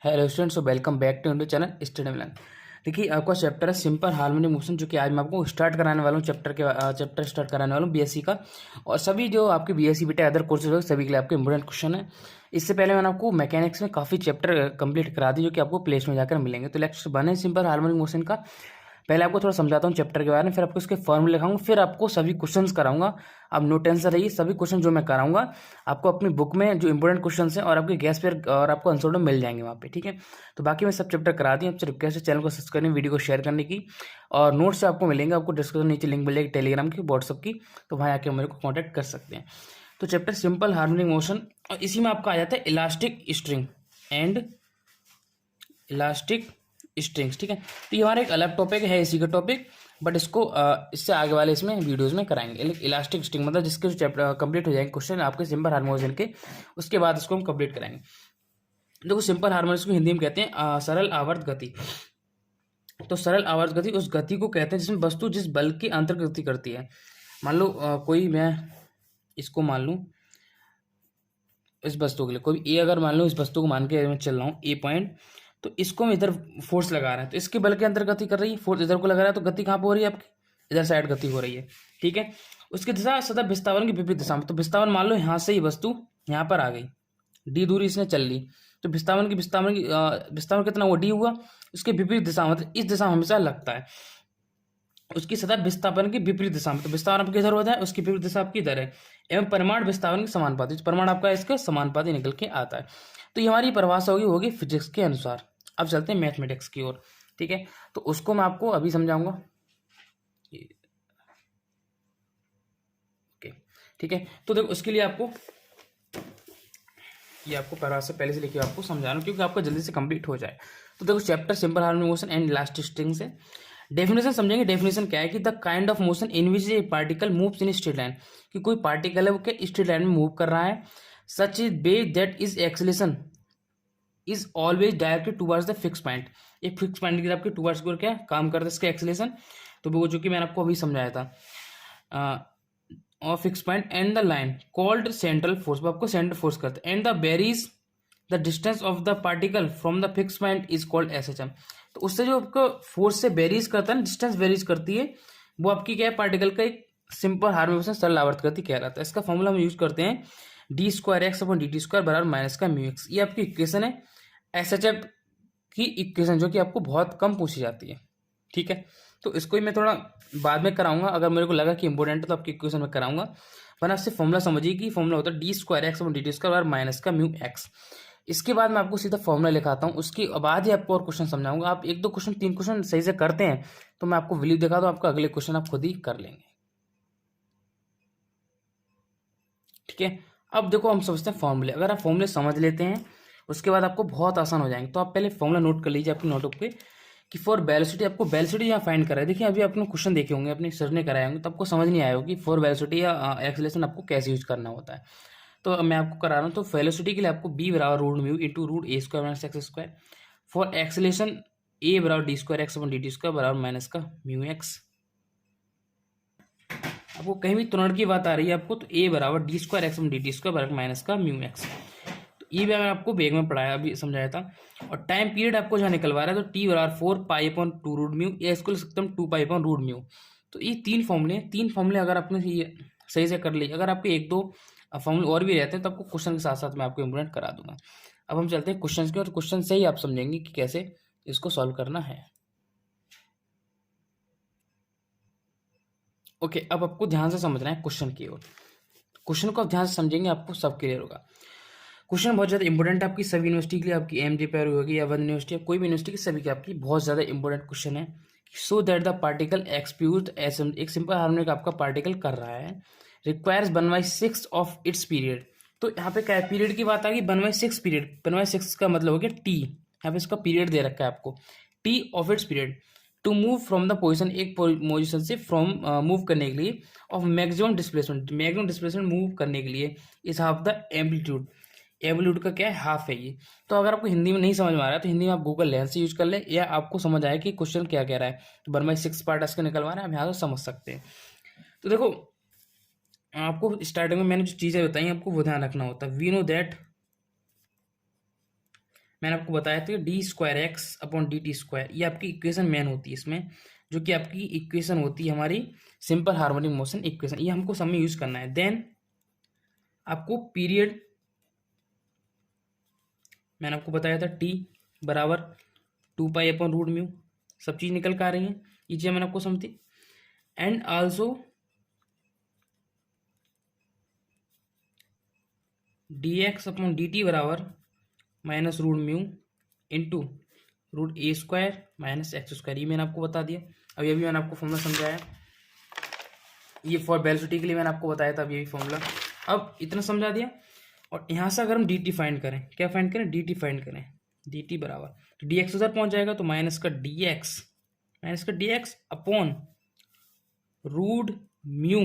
Hello students, welcome back to Indo channel study Milan. देखिए, आपका chapter है सिंपल हार्मोनिक मोशन, जो कि आज मैं आपको स्टार्ट कराने वाला हूँ। चैप्टर स्टार्ट कराने वाला हूँ बीएससी का। और सभी जो आपके बीएससी बेटा अदर कोर्सेज हो सभी के लिए आपके इंपॉर्टेंट क्वेश्चन है। इससे पहले मैंने आपको मैकेनिक्स में काफ़ी चैप्टर कंप्लीट करा दी, जो कि आपको प्लेस में जाकर मिलेंगे। तो लेक्चर 1 है सिंपल हार्मोनिक मोशन का। पहले आपको थोड़ा समझाता हूँ चैप्टर के बारे में, फिर आपको इसके फॉर्मूले लिखाऊंगा, फिर आपको सभी क्वेश्चंस कराऊंगा। अब नो टेंशन रहिए, सभी क्वेश्चन जो मैं कराऊंगा आपको अपनी बुक में जो इंपॉर्टेंट क्वेश्चंस हैं और आपके गैस पर और आपको आंसर मिल जाएंगे वहाँ पे, ठीक है। तो बाकी मैं सब चैप्टर करा दी। आपसे रिक्वेस्ट है चैनल को सब्सक्राइब करने, वीडियो को शेयर करने की, और नोट्स आपको मिलेंगे। आपको डिस्क्रिप्शन नीचे लिंक मिलेगी टेलीग्राम की, व्हाट्सअप की, तो वहाँ आके मेरे को कॉन्टैक्ट कर सकते हैं। तो चैप्टर सिंपल हार्मोनिक मोशन, और इसी में आपका आ जाता है elastic string and elastic strings, ठीक है। तो ये हमारा एक अलग टॉपिक है इसी का टॉपिक, बट इसको इससे आगे वाले इसमें वीडियोस में कराएंगे। इलास्टिक स्ट्रिंग मतलब जिसके जो चैप्टर कंप्लीट हो जाएंगे क्वेश्चन आपके सिंपल हार्मोनिक के, उसके बाद इसको हम कंप्लीट कराएंगे। देखो, सिंपल हार्मोनिक्स को हिंदी में कहते हैं सरल आवर्त गति। तो सरल आवर्त गति उस गति को कहते हैं जिसमें वस्तु जिस बल की अंतर्गति करती है। मान लो कोई मैं इसको मान लूँ, इस वस्तु के लिए कोई ए, अगर मान लो इस वस्तु को मान के मैं चल रहा हूँ ए पॉइंट, तो इसको मैं इधर फोर्स लगा रहा है, तो इसके बल के अंतर गति कर रही है, फोर्स इधर को लगा रहा है, तो गति कहाँ पर हो रही है आपकी, इधर साइड गति हो रही है, ठीक है। उसकी दिशा सदा विस्थापन की विपरीत दिशा में। तो विस्थापन मान लो यहाँ से ही वस्तु यहाँ पर आ गई, डी दूरी इसने चल ली, तो विस्थापन कितना वो डी हुआ, उसके विपरीत दिशा मतलब इस दिशा में हमेशा लगता है, उसकी सदा विस्थापन की विपरीत दिशा में। तो विस्थापन आपके इधर होता है, उसकी विपरीत दिशा आपकी इधर है, एवं परिमाण विस्थापन के समानुपाती, परिमाण आपका इसके समानुपाती निकल के आता है। तो ये हमारी परिभाषा होगी फिजिक्स के अनुसार। अब चलते हैं मैथमेटिक्स की ओर, ठीक है। तो उसको मैं आपको अभी समझाऊंगा, ओके, ठीक है। तो देखो, उसके लिए आपको ये आपको परिभाषा पहले से लिखी आपको समझा रहा हूँ, क्योंकि आपका जल्दी से कंप्लीट हो जाए। तो देखो, chapter simple harmonic motion and elastic strings है। डेफिनेशन समझेंगे। डेफिनेशन क्या है कि the kind of motion in which A particle moves in straight line, कि कोई पार्टिकल है वो क्या स्ट्रेट लाइन में मूव कर रहा है, such is way that is acceleration is always directed towards the fix point. एक फिक्स पॉइंट की तरफ टुवर्ड्स को क्या काम करता है इसका एक्सेलेरेशन। तो वो जो कि मैंने आपको अभी समझाया था, और fix point and the line called central force, वो आपको सेंट्रल फोर्स करते हैं। And the varies the distance of the particle from the fix point is called S H M. तो उससे जो आपको फोर्स से वेरीज करता है ना, डिस्टेंस वेरीज करती है, वो आपकी क्या है, पार्टिकल का एक सिंपल हार्मोनिक मोशन सरल आवर्त गति कह रहा था। इसका फॉर्मूला हम यूज करते हैं D square X upon D T square बराबर माइनस का म्यू एक्स। ये आपकी इक्वेशन है एस एच एफ की इक्वेशन, जो कि आपको बहुत कम पूछी जाती है, ठीक है। तो इसको ही मैं थोड़ा बाद में कराऊंगा, अगर मेरे को लगा कि इंपॉर्टेंट है तो आपकी इक्वेशन में कराऊंगा, वरना आपसे फॉर्मूला समझिए कि फॉर्मूला होता है D square X upon D T square minus का म्यू एक्स। इसके बाद मैं आपको सीधा फॉर्मूला लिखाता हूँ, उसके बाद ही आपको और क्वेश्चन समझाऊंगा। आप 1 2 क्वेश्चन 3 क्वेश्चन सही से करते हैं तो मैं आपको वीडियो दिखा दूँ, आपका अगले क्वेश्चन आप खुद ही कर लेंगे, ठीक है। अब देखो, हम समझते हैं फॉर्मूले। अगर आप फॉर्मूले समझ लेते हैं उसके बाद आपको बहुत आसान हो जाएंगे। तो आप पहले फॉर्मूला नोट कर लीजिए अपनी नोटबुक पे कि फॉर वेलोसिटी, आपको वेलोसिटी यहाँ फाइंड करा है। देखिए, अभी आपने क्वेश्चन देखे होंगे, अपने सर ने कराए होंगे, तो आपको समझ नहीं आया होगा कि फॉर वेलोसिटी या एक्सेलरेशन आपको कैसे यूज करना होता है। तो अब मैं आपको करा रहा हूँ। तो वेलोसिटी के लिए आपको बी बराबर root mu into root A square minus X square. For acceleration A बराबर D square X upon D T square बराबर माइनस का म्यू एक्स। आपको कहीं भी त्वरण की बात आ रही है आपको, तो ए बराबर D square X upon D T square बराबर माइनस का म्यू एक्स। ये भी मैंने आपको बेग में पढ़ाया, अभी समझाया था। और टाइम पीरियड आपको जहाँ निकलवा रहा है, तो टी बराबर 4 पाई अपॉन 2 रूट म्यू, या इसको लिख सकते हम 2 पाई अपॉन रूट म्यू। तो ये तीन फॉर्मूले अगर आपने ये सही से कर लिए, अगर आपके 1 2 फॉर्मूले और भी रहते हैं तो आपको क्वेश्चन के साथ साथ मैं आपको इम्प्लीमेंट करा दूंगा। अब हम चलते हैं क्वेश्चन के, और क्वेश्चन से ही आप समझेंगे कि कैसे इसको सॉल्व करना है। ओके, अब आपको ध्यान से समझना है क्वेश्चन की ओर। क्वेश्चन को आप ध्यान से समझेंगे, आपको सब क्लियर होगा। क्वेश्चन बहुत ज़्यादा इंपॉर्टेंट है आपकी सभी यूनिवर्सिटी के लिए, आपकी एमजे पैर होगी या वन यूनिवर्सिटी, कोई भी यूनिवर्सिटी की, सभी की आपकी बहुत ज़्यादा इंपॉर्टेंट क्वेश्चन है। सो दैट द पार्टिकल एक्सप्यूज एक सिंपल हार्मोनिक आपका पार्टिकल कर रहा है, रिक्वायर्स 1/6 ऑफ इट्स पीरियड। तो यहाँ पे क्या है, पीरियड की बात आ गई, 1/6 पीरियड। 1/6 का मतलब हो गया टी, यहाँ पे इसका पीरियड दे रखा है आपको, t of its period to move from the position, एक पोजिशन से फ्रॉम मूव करने के लिए, ऑफ मैक्सिमम डिस्प्लेसमेंट मूव करने के लिए इस हाफ द एम्पलीट्यूड। एवोल्यूट का क्या है, हाफ है ये। तो अगर आपको हिंदी में नहीं समझ में आ रहा है तो हिंदी में आप गूगल लेंस यूज कर ले, या आपको समझ आए कि क्वेश्चन क्या कह रहा है, तो 1/6 पार्ट इसका निकलवा रहा है, हम यहाँ से समझ सकते हैं। तो देखो, आपको स्टार्टिंग में मैंने जो चीज़ें बताई आपको वो ध्यान रखना होता है। वी नो दैट मैंने आपको बताया था D square X upon D T square, ये आपकी इक्वेशन मेन होती है इसमें, जो कि आपकी इक्वेशन होती है हमारी सिंपल हार्मोनिक मोशन इक्वेशन, ये हमको सब में यूज करना है। देन आपको पीरियड मैंने आपको बताया था टी बराबर 2 पाई अपॉन रूट म्यू, सब चीज़ निकल कर आ रही है, ये चीज़ मैंने आपको समझी। And also D X upon D T बराबर minus root mu into root A square minus X square, ये मैंने आपको बता दिया। अब ये भी मैंने आपको फॉर्मूला समझाया, ये फॉर वेलोसिटी के लिए मैंने आपको बताया था, अब ये भी फॉर्मूला। अब इतना समझा दिया, और यहाँ से अगर हम डी टी फाइंड करें, क्या फाइंड करें, डी टी फाइंड करें, डी टी बराबर तो डी एक्स उधर पहुँच जाएगा, तो माइनस का D X upon root mu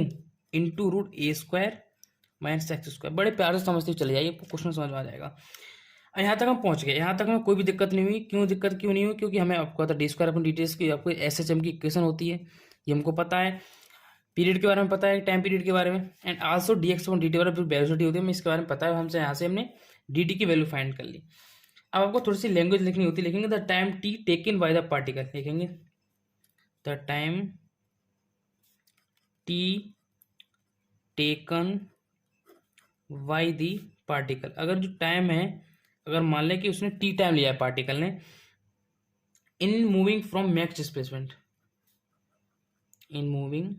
into root A square minus X square. बड़े प्यार से समझते चले जाइए, आपको क्वेश्चन समझ में आ जाएगा। यहाँ तक हम पहुँच गए, यहाँ तक हमें कोई भी दिक्कत नहीं हुई। क्यों नहीं हुई, क्योंकि हमें आपको पता डी स्क्वायर अपनी डिटेल्स की आपको एस एच एम की इक्वेशन होती है, ये हमको पता है। पीरियड के बारे में पता है, टाइम पीरियड के बारे में, and also D x D T जो वेलोसिटी होती है हमें इसके बारे में पता है। हमसे यहाँ से हमने डी टी की वैल्यू फाइंड कर ली। अब आपको थोड़ी सी लैंग्वेज लिखनी होती है, लिखेंगे the time T taken by the particle, लिखेंगे the time T taken by the particle. अगर जो टाइम है, अगर मान लें कि उसने टी टाइम लिया है पार्टिकल ने, in moving from max displacement, in moving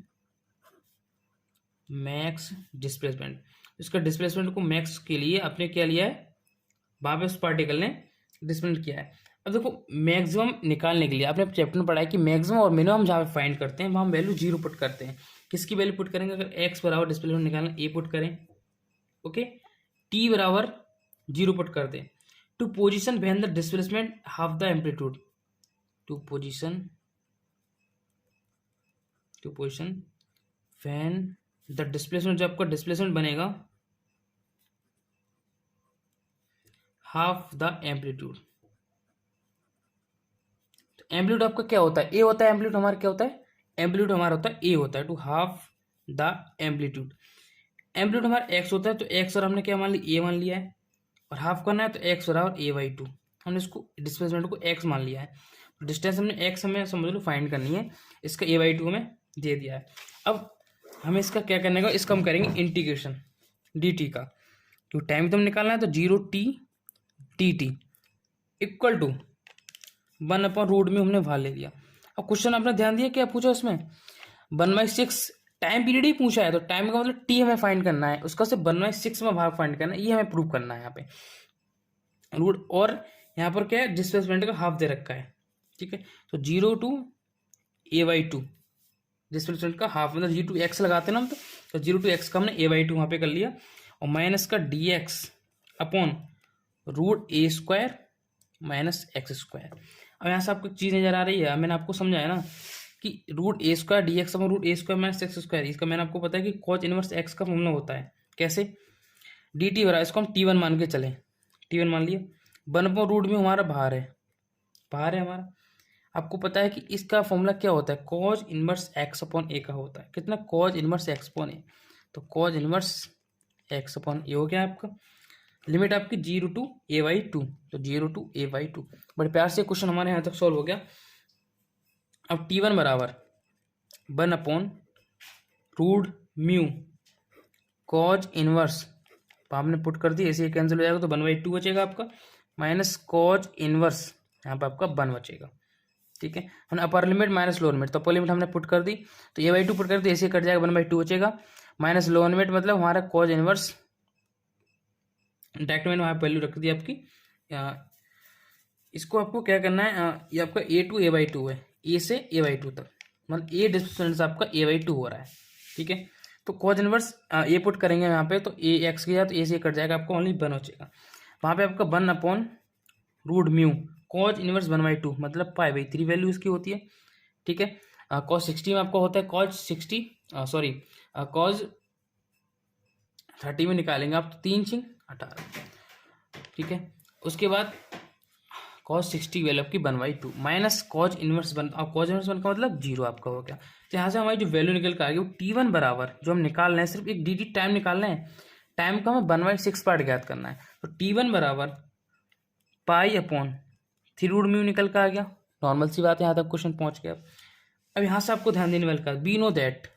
max displacement, इसका डिस्प्लेसमेंट को मैक्स के लिए अपने क्या लिया है, वहां पे उस पार्टिकल ने डिस्प्लेसमेंट किया है। अब देखो मैक्सिमम निकालने के लिए आपने चैप्टर में पढ़ा है कि मैक्सिमम और मिनिमम जहाँ पे फाइंड करते हैं वहाँ हम वैल्यू 0 पुट करते हैं। किसकी वैल्यू पुट करेंगे, अगर एक्स बराबर डिस्प्लेसमेंट निकालना ए पुट करें, ओके, टी बराबर 0 पुट कर दें। To position when the displacement half the amplitude, to position when the displacement, जो आपका डिस्प्लेसमेंट बनेगा हाफ द एम्पलीट्यूड। तो एम्पलीट्यूड आपका क्या होता है, ए होता है। एम्पलीट्यूड हमारा क्या होता है, एम्पलीट्यूड हमारा होता है ए होता है, to half the amplitude. Amplitude हमारा एक्स होता है, तो एक्स और हमने क्या मान लिया, ए मान लिया है, और हाफ करना है तो एक्स बराबर ए बाई 2, हमने इसको डिस्प्लेसमेंट को एक्स मान लिया है। डिस्टेंस हमने एक्स हमें समझ लो फाइंड करनी है, इसका ए बाई 2 हमें दे दिया है। अब हमें इसका क्या करने का, इसका हम करेंगे इंटीग्रेशन डी टी का, क्योंकि टाइम तो हम निकालना है, तो 0 t t t equal to 1 upon root में हमने वहाँ ले लिया। अब क्वेश्चन आपने ध्यान दिया क्या पूछा उसमें, 1/6 टाइम पीरियड ही पूछा है, तो टाइम का मतलब टी हमें फाइंड करना है, उसका सिर्फ 1/6 में भाग फाइंड करना है, ये हमें प्रूव करना है यहाँ पे रूट। और यहाँ पर क्या है, डिस्प्लेसमेंट का हाफ दे रखा है, ठीक है। तो 0 टू ए बाई 2, डिस्प्लेसमेंट का हाफ मतलब 0 टू एक्स लगाते ना हम, तो 0 टू एक्स का हमने ए बाई 2 वहाँ पे कर लिया, और माइनस का D X upon root A square minus X square. अब यहाँ से आपको चीज़ नजर आ रही है, मैंने आपको समझाया ना कि root A square D X upon root A square minus X square, इसका मैंने आपको पता है कि कॉज इनवर्स एक्स का फॉर्मूला होता है। कैसे, डी टी बराबर, इसको हम T1 मान के चले, T1 मान लिया, 1 अपॉन रूट में हमारा बाहर है हमारा। आपको पता है कि इसका फॉर्मूला क्या होता है, कॉज इनवर्स एक्स अपॉन ए का होता है। कितना, कॉज इनवर्स एक्स अपॉन ए, तो कॉज इनवर्स एक्स अपॉन ए हो गया आपका। लिमिट आपकी 0 टू ए बाई 2, तो 0 टू ए बाई 2। बड़े प्यार से क्वेश्चन हमारे यहाँ तक सॉल्व हो गया। अब T1 बराबर 1 upon root mu cos inverse, आपने पुट कर दी, ऐसे कैंसिल हो जाएगा, तो 1/2 बचेगा आपका, माइनस कॉज इनवर्स, यहाँ पे आपका 1 बचेगा, ठीक है। हमने upper limit minus lower limit, तो अपर लिमिट हमने पुट कर दी, तो ए बाई 2 पुट कर दी, ऐसे कट जाएगा, 1/2 बचेगा, माइनस लोअर लिमिट मतलब हमारा कॉज इनवर्स, डायरेक्ट मैंने वहाँ वैल्यू रख दी आपकी। इसको आपको क्या करना है, ये आपका ए टू ए बाई 2 है, ए से ए बाई 2 तक, मतलब ए डिस्टेंस आपका ए बाई 2 हो रहा है, ठीक है। तो कॉज इनवर्स ए पुट करेंगे यहाँ पे, तो ए एक्स किया तो ए से कट जाएगा, आपको ओनली 1 बचेगा। वहाँ पे आपका 1 upon root mu cos inverse 1/2 मतलब π/3 वैल्यू इसकी होती है, ठीक है। कॉज 60 में आपका होता है कॉज 60, सॉरी कॉज 30 में निकालेंगे आप, तो 3 6 18, ठीक है। उसके बाद कॉज 60 वैल्यू आपकी 1/2 माइनस कॉज इनवर्स 1, और कॉज इनवर्स 1 का मतलब 0 आपका हो गया। तो यहाँ से हमारी जो वैल्यू निकल कर आ गई वो T1 बराबर, जो हम निकाल रहे हैं सिर्फ एक डी टी टाइम निकालना है, टाइम का हमें 1/6 पार्ट ज्ञात करना है, तो T1 बराबर पाई अपॉन 3√μ निकल कर आ गया। नॉर्मल सी बात है, यहाँ तक क्वेश्चन पहुंच गया। अब यहाँ से आपको ध्यान देने वाला का बी नो दैट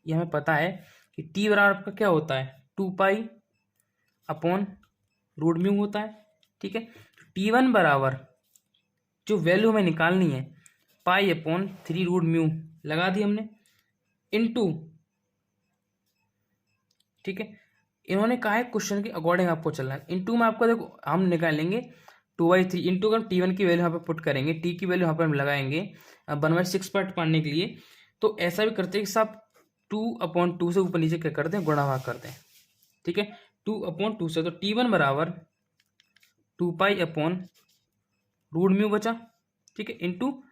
ये हमें पता है कि टी बराबर आपका क्या होता है, 2 पाई अपॉन √μ होता है। ठीक है, T1 बराबर जो वैल्यू हमें निकालनी है पाई अपॉन 3√μ लगा दी हमने इनटू, ठीक है, इन्होंने कहा है क्वेश्चन के अकॉर्डिंग आपको चलना है। इनटू में आपको देखो हम निकालेंगे 2/3 इंटू अगर T1 की वैल्यू यहाँ पे पुट करेंगे, टी की वैल्यू यहाँ पर हम लगाएंगे 1/6 पार्ट पाने के लिए। तो ऐसा भी करते हैं कि सब 2/2 से ऊपर नीचे क्या करते हैं, गुणा भाग करते हैं। ठीक है, 2/2 से, तो T1 बराबर 2 पाई अपॉन √μ बचा। ठीक है, इंटू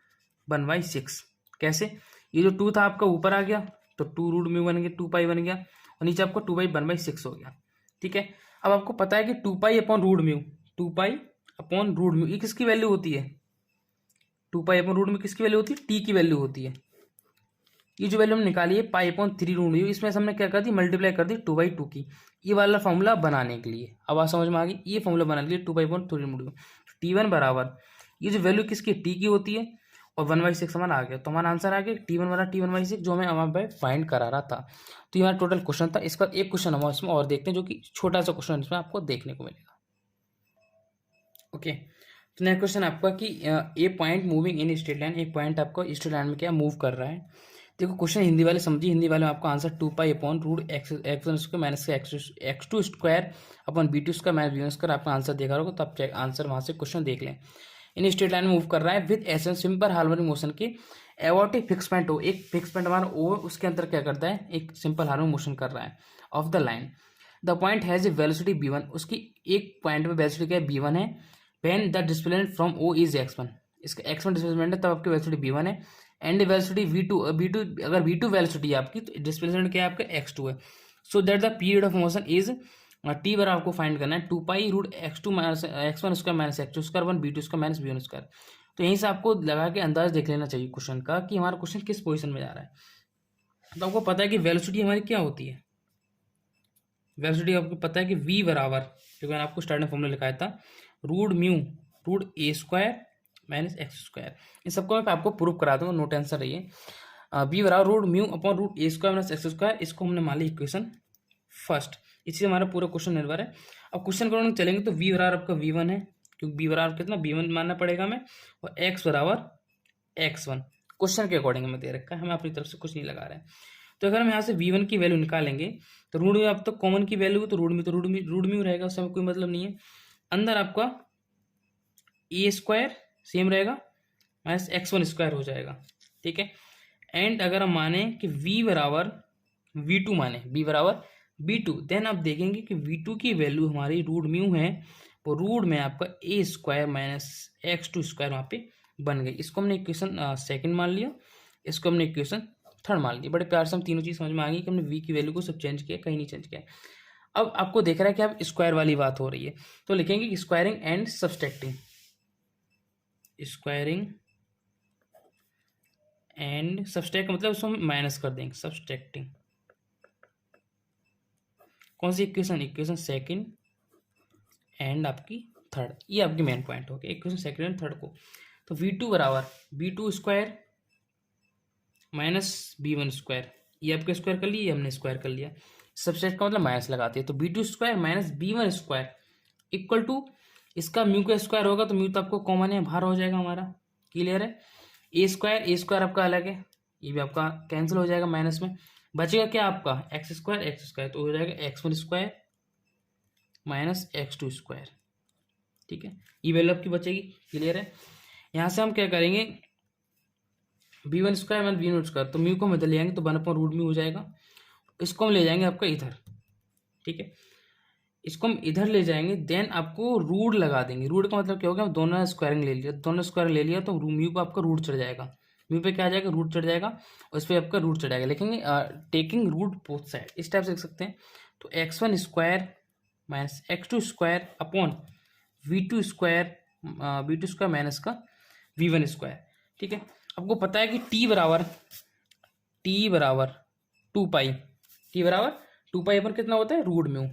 1/6। कैसे, ये जो 2 था आपका ऊपर आ गया तो 2√μ बन गया, 2 पाई बन गया, और नीचे आपको 2/1/6 हो गया। ठीक है, अब आपको पता है कि 2 पाई अपॉन √μ, 2 पाई अपॉन √μ ये किसकी वैल्यू होती है, 2 पाई अपॉन √μ किसकी वैल्यू होती है, टी की वैल्यू होती है। ये जो वैल्यू हमने निकाली है पाई अपॉन 3√μ, इसमें से हमने क्या कर दी, मल्टीप्लाई कर दी 2/2 की, ये वाला फॉर्मूला बनाने के लिए। अब आप समझ में आ गई, ये फॉर्मूला बनाने के लिए 2 पाई अपॉन 3√μ। T1 बराबर ये जो वैल्यू किसकी, टी की होती है, और 1/6 हमारा आ गया। तो हमारा आंसर आ गया T1 वाला T1/6 जो हमें हमारे फाइंड करा रहा था। तो ये हमारा टोटल क्वेश्चन था। इसका एक क्वेश्चन हम इसमें और देखते हैं जो कि छोटा सा क्वेश्चन इसमें आपको देखने को मिलेगा। ओके, तो नेक्स्ट क्वेश्चन आपका कि a point moving in straight line, एक पॉइंट आपको स्ट्रेट लाइन में क्या मूव कर रहा है। देखो क्वेश्चन हिंदी वाले समझिए, हिंदी वाले में आपका answer 2 pi upon √x1² minus x2² upon b2² minus b1² आपका आंसर देखा होगा। तो आप आंसर वहाँ से क्वेश्चन देख लें। इन स्ट्रेट लाइन में मूव कर रहा है with S simple harmonic motion के about a fix point O, एक फिक्स पॉइंट हमारा ओ, उसके अंदर क्या करता है, एक सिंपल हार्मोनिक मोशन कर रहा है of the line. The point has a velocity b1, उसकी एक पॉइंट पे वेलोसिटी क्या है, b1 है। When the displacement from O is x1, इसका x1 डिस्प्लेसमेंट है तब आपकी वेलोसिटी b1 है। एंड वेलोसिटी v2, अगर v2 वेलोसिटी है आपकी तो डिस्प्लेसमेंट क्या है आपका x2 है। So that the period of motion is T बराबर आपको फाइंड करना है 2 पाई√x2 माइनस x1² minus x2² one b2² minus b1²। तो यहीं से आपको लगा के अंदाज देख लेना चाहिए क्वेश्चन का कि हमारा क्वेश्चन किस पोजीशन में जा रहा है। तो आपको पता है कि वेलोसिटी हमारी क्या होती है, वेलोसिटी आपको पता है कि v बराबर, जो मैंने आपको स्टार्टिंग फॉर्मूला लिखाया था, √μ√a² माइनस x²। इन सबको मैं आपको प्रूव करा दूंगा, नो टेंशन रहिए। v बराबर √μ अपॉन √a² माइनस x², इसको हमने मान ली इक्वेशन फर्स्ट। इसी से हमारा पूरा क्वेश्चन निर्भर है। अब क्वेश्चन करने चलेंगे तो v बराबर आपका v1 है, क्योंकि b बराबर कितना b1 मानना पड़ेगा हमें, और x बराबर x1 क्वेश्चन के अकॉर्डिंग हमें दे रखा है, हम अपनी तरफ से कुछ नहीं लगा रहे हैं। तो अगर हम यहाँ से v1 की वैल्यू निकालेंगे तो √μ अब तो कॉमन की वैल्यू है, तो √μ रहेगा, उससे हमें कोई मतलब नहीं है। अंदर आपका a² सेम रहेगा माइनस x1² हो जाएगा। ठीक है, एंड अगर हम माने कि v बराबर v2 माने, b बराबर b2, देन आप देखेंगे कि v2 की वैल्यू हमारी √μ है, वो रूट में आपका a² माइनस x2² वहाँ पे बन गई। इसको हमने इक्वेशन सेकंड मान लिया, इसको हमने इक्वेशन थर्ड मान लिया। बड़े प्यार से हम तीनों चीज़ समझ में आ गई कि हमने v की वैल्यू को सब चेंज किया, कहीं नहीं चेंज किया। अब आपको देख रहा है कि अब स्क्वायर वाली बात हो रही है, तो लिखेंगे squaring and subtracting, squaring and subtract मतलब उसको हम माइनस कर देंगे, सब्सट्रैक्टिंग। कौन सी इक्वेशन, इक्वेशन सेकंड एंड आपकी थर्ड, ये आपकी मेन पॉइंट हो गया इक्वेशन सेकंड एंड थर्ड को। तो v2 बराबर b2² माइनस b1², ये आपके स्क्वायर कर लिया, ये हमने स्क्वायर कर लिया। सब्सट्रैक्ट का मतलब माइनस लगाते हैं, तो b2² minus b1² equal to, इसका म्यू का स्क्वायर होगा तो म्यू तो आपको कॉमन है, बाहर हो जाएगा हमारा, क्लियर है। a² आपका अलग है, ये भी आपका कैंसिल हो जाएगा माइनस में, बचेगा क्या आपका x², तो हो जाएगा x1² माइनस x2²। ठीक है, ये वैल्यू आपकी बचेगी, क्लियर है। यहाँ से हम क्या करेंगे, b1² माइनस b1², तो म्यू को हम इधर ले जाएंगे तो 1/√μ हो जाएगा। इसको हम ले जाएंगे आपका इधर, ठीक है, इसको हम इधर ले जाएंगे, देन आपको रूट लगा देंगे। रूट का मतलब क्या होगा, हम दोनों स्क्वायरिंग ले लिया, दोनों स्क्वायर ले लिया तो म्यू को आपका रूट चढ़ जाएगा, म्यू पे क्या आ जाएगा, रूट चढ़ जाएगा, और इस पर आपका रूट चढ़ जाएगा। लिखेंगे टेकिंग रूट बोथ साइड, इस टाइप से लिख सकते हैं। तो x1² minus x2² upon v2² minus का v1²। ठीक है, आपको पता है कि t बराबर 2 पाई, t बराबर 2 पाई पर कितना होता है, √μ।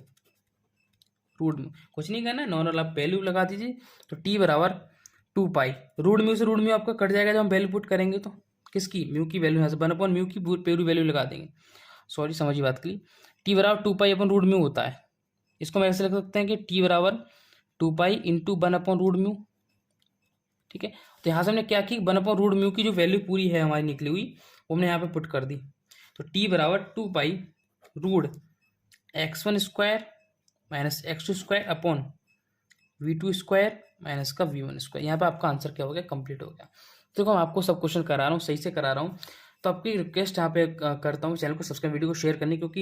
रूट म्यू कुछ नहीं करना है, नॉर्मल आप वैल्यू लगा दीजिए। तो टी बराबर 2 पाई, रूट म्यू से रूट म्यू आपका कट जाएगा जब हम वैल्यू पुट करेंगे तो किसकी, म्यू की वैल्यू यहाँ से 1 अपॉन म्यू की पूरी वैल्यू लगा देंगे। सॉरी समझिए बात के लिए, टी बराबर 2 पाई अपन रूट म्यू होता है। इसको हम ऐसे लिख सकते हैं कि टी बराबर 2 पाई इंटू 1/√μ। ठीक है, तो यहाँ से हमने क्या की, 1/√μ की जो वैल्यू पूरी है हमारी निकली हुई वो हमने यहाँ पे पुट कर दी। तो टी बराबर 2 pi root x1² minus x2² upon v2² minus का v1²। यहाँ पे आपका आंसर क्या हो गया, कंप्लीट हो गया। तो देखो मैं आपको सब क्वेश्चन करा रहा हूँ, सही से करा रहा हूँ। तो आपकी रिक्वेस्ट यहाँ पे करता हूँ चैनल को सब्सक्राइब, वीडियो को शेयर करनी, क्योंकि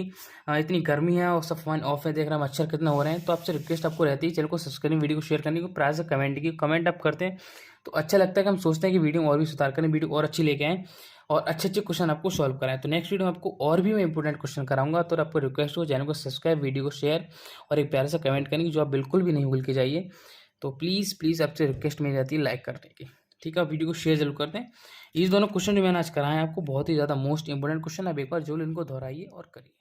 इतनी गर्मी है और सब फैन ऑफ है, देख रहा हूँ मच्छर कितना हो रहे हैं। तो आपसे रिक्वेस्ट आपको रहती है चैनल को सब्सक्राइब, वीडियो को शेयर करने की, प्राय से कमेंट की। कमेंट आप करते हैं तो अच्छा लगता है कि हम सोचते हैं कि वीडियो और भी सुधार करें, वीडियो और अच्छी लेके आएँ और अच्छे अच्छे क्वेश्चन आपको सॉल्व कराएं। तो नेक्स्ट वीडियो में आपको और भी मैं इंपॉर्टेंट क्वेश्चन कराऊंगा। तो आपको रिक्वेस्ट हो चैनल को सब्सक्राइब, वीडियो को शेयर और एक प्यारा सा कमेंट करने की, जो आप बिल्कुल भी नहीं भूल के जाइए। तो प्लीज़ आपसे रिक्वेस्ट मिल जाती है लाइक करने की। ठीक है, वीडियो को शेयर जरूर करते हैं। इस दोनों क्वेश्चन जो मैंने आज कराए हैं आपको बहुत ही ज़्यादा मोस्ट इंपॉर्टेंट क्वेश्चन, आप एक बार जरूर इनको दोहराइए और करिए।